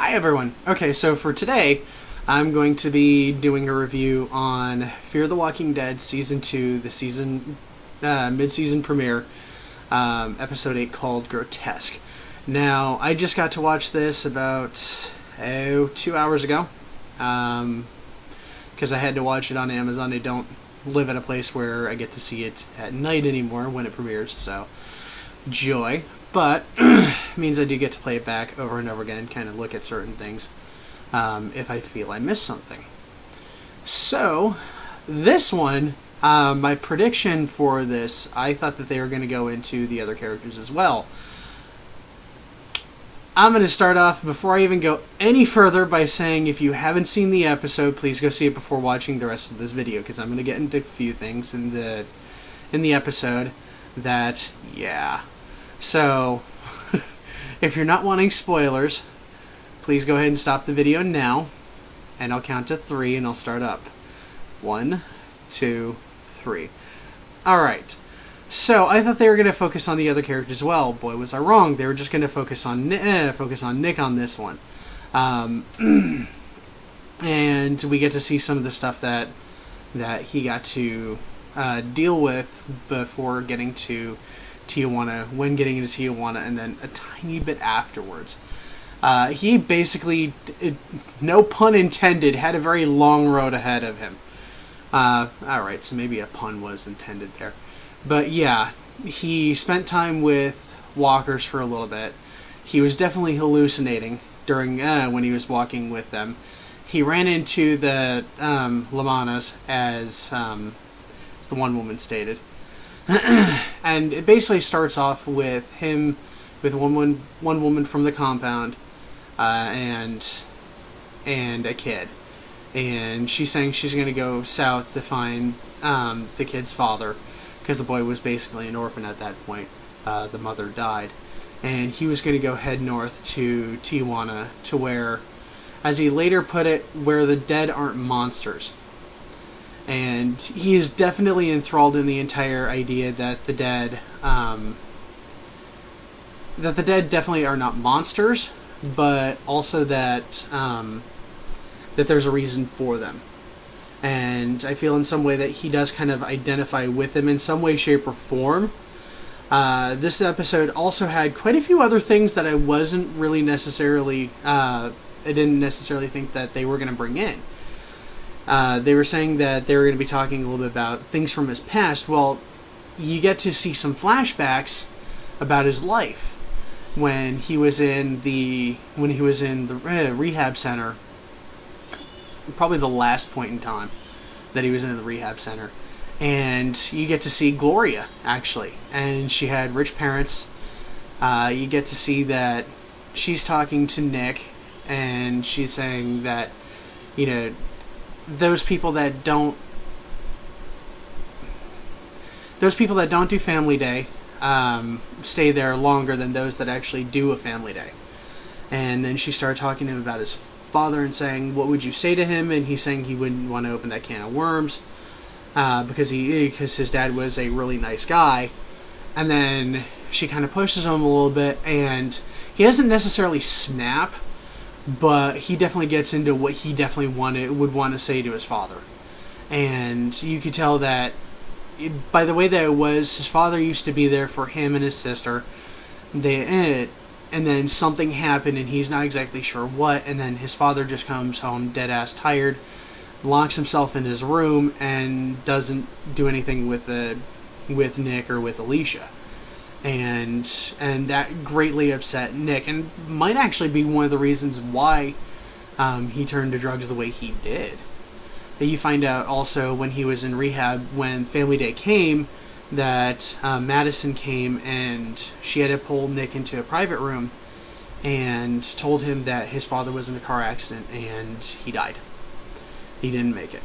Hi everyone. Okay, so for today, I'm going to be doing a review on Fear the Walking Dead Season 2, the mid-season premiere, Episode 8 called Grotesque. Now, I just got to watch this about 2 hours ago, because I had to watch it on Amazon. I don't live at a place where I get to see it at night anymore when it premieres, so joy. But means I do get to play it back over and over again, kind of look at certain things if I feel I missed something. So, this one, my prediction for this, I thought that they were going to go into the other characters as well. I'm going to start off, before I even go any further, by saying if you haven't seen the episode, please go see it before watching the rest of this video, because I'm going to get into a few things in the episode that, yeah. So, if you're not wanting spoilers, please go ahead and stop the video now, and I'll count to 3 and I'll start up. 1, 2, 3. Alright, so I thought they were going to focus on the other characters as well. Boy, was I wrong. They were just going to focus on Nick on this one. And we get to see some of the stuff that he got to deal with before getting to Tijuana, when getting into Tijuana, and then a tiny bit afterwards. He basically, no pun intended, had a very long road ahead of him. Alright, so maybe a pun was intended there. But yeah, he spent time with walkers for a little bit. He was definitely hallucinating during when he was walking with them. He ran into the Lamanas, as the one woman stated. And it basically starts off with him, with one woman from the compound, and a kid. And she's saying she's going to go south to find the kid's father, because the boy was basically an orphan at that point. The mother died. And he was going to go head north to Tijuana, to where, as he later put it, where the dead aren't monsters. And he is definitely enthralled in the entire idea that the dead definitely are not monsters, but also that that there's a reason for them. And I feel in some way that he does kind of identify with them in some way, shape, or form. This episode also had quite a few other things that I wasn't really necessarily, I didn't necessarily think that they were going to bring in. They were saying that they were going to be talking a little bit about things from his past. Well, you get to see some flashbacks about his life when he was in the rehab center. Probably the last point in time that he was in the rehab center, and you get to see Gloria, actually, and she had rich parents. You get to see that she's talking to Nick, and she's saying that, you know, those people that don't do family day stay there longer than those that actually do a family day. And then she started talking to him about his father and saying, what would you say to him? And he's saying he wouldn't want to open that can of worms because his dad was a really nice guy. And then she kind of pushes him a little bit, and he doesn't necessarily snap, but he definitely gets into what he definitely would want to say to his father. And you could tell that, by the way that it was, his father used to be there for him and his sister. And then something happened, and he's not exactly sure what, and then his father just comes home dead-ass tired, locks himself in his room, and doesn't do anything with Nick or with Alicia. And that greatly upset Nick, and might actually be one of the reasons why he turned to drugs the way he did. You find out also when he was in rehab, when Family Day came, that Madison came and she had to pull Nick into a private room and told him that his father was in a car accident and he died. He didn't make it.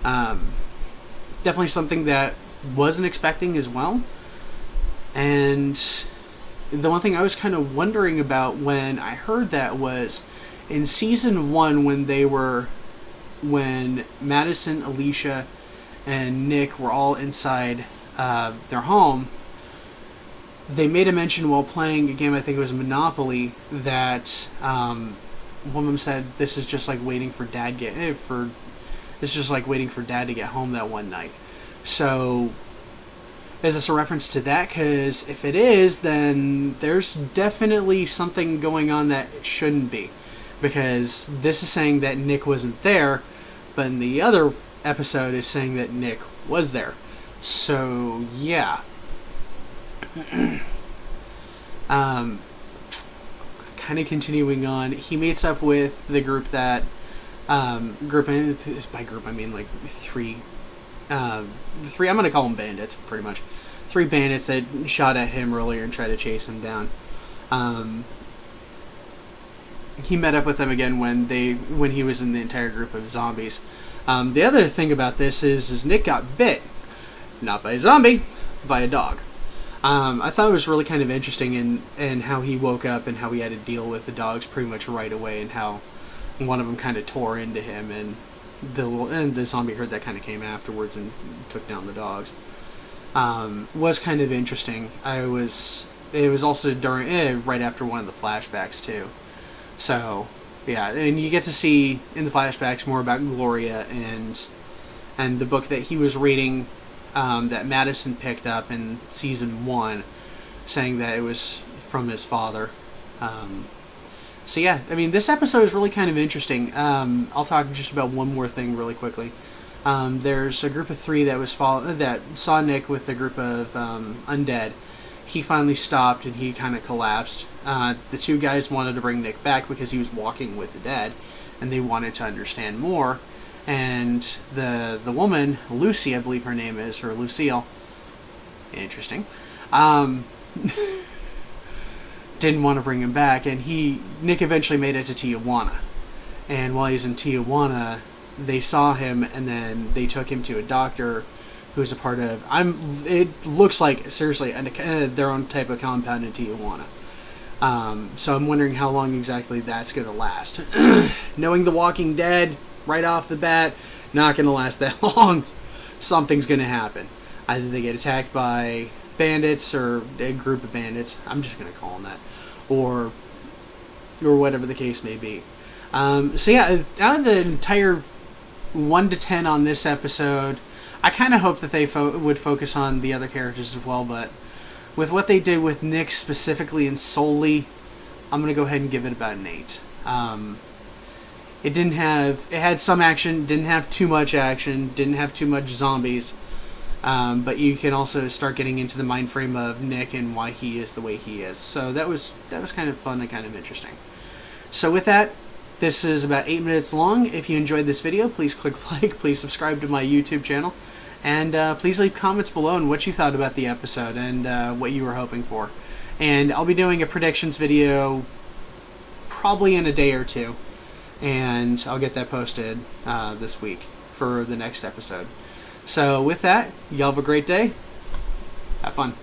Definitely something that wasn't expecting as well. And the one thing I was kind of wondering about when I heard that was in season 1, when Madison, Alicia, and Nick were all inside their home, they made a mention while playing a game, I think it was Monopoly, that one of them said, "This is just like waiting for dad this is just like waiting for dad to get home that one night." So, is this a reference to that? Because if it is, then there's definitely something going on that it shouldn't be. Because this is saying that Nick wasn't there, but in the other episode is saying that Nick was there. So, yeah. Kind of continuing on, he meets up with the group that, by group I mean like three, I'm going to call them bandits, pretty much. 3 bandits that shot at him earlier and tried to chase him down. He met up with them again when he was in the entire group of zombies. The other thing about this is Nick got bit, not by a zombie, by a dog. I thought it was really kind of interesting in how he woke up and how he had to deal with the dogs pretty much right away, and how one of them kind of tore into him, and the zombie herd that kind of came afterwards and took down the dogs. Was kind of interesting. It was also during right after one of the flashbacks too. So yeah, and you get to see in the flashbacks more about Gloria and the book that he was reading, that Madison picked up in season 1, saying that it was from his father. So yeah, I mean, this episode is really kind of interesting. I'll talk just about one more thing really quickly. There's a group of 3 that saw Nick with a group of undead. He finally stopped and he kind of collapsed. The 2 guys wanted to bring Nick back because he was walking with the dead, and they wanted to understand more. And the woman, Lucy, I believe her name is, or Lucille, interesting, didn't want to bring him back, and Nick eventually made it to Tijuana. And while he's in Tijuana, they saw him, and then they took him to a doctor who's a part of, it looks like, seriously, their own type of compound in Tijuana. So I'm wondering how long exactly that's going to last. Knowing The Walking Dead, right off the bat, not going to last that long. Something's going to happen. Either they get attacked by bandits, or a group of bandits, I'm just going to call them that, or whatever the case may be. So yeah, out of the entire 1 to 10 on this episode, I kind of hope that they would focus on the other characters as well, but with what they did with Nick specifically and solely, I'm going to go ahead and give it about an 8. It had some action, didn't have too much action, didn't have too much zombies, but you can also start getting into the mind frame of Nick and why he is the way he is. So that was kind of fun and kind of interesting. So with that, this is about 8 minutes long. If you enjoyed this video, please click like, please subscribe to my YouTube channel, and please leave comments below on what you thought about the episode and what you were hoping for. And I'll be doing a predictions video probably in a day or 2, and I'll get that posted this week for the next episode. So with that, y'all have a great day. Have fun.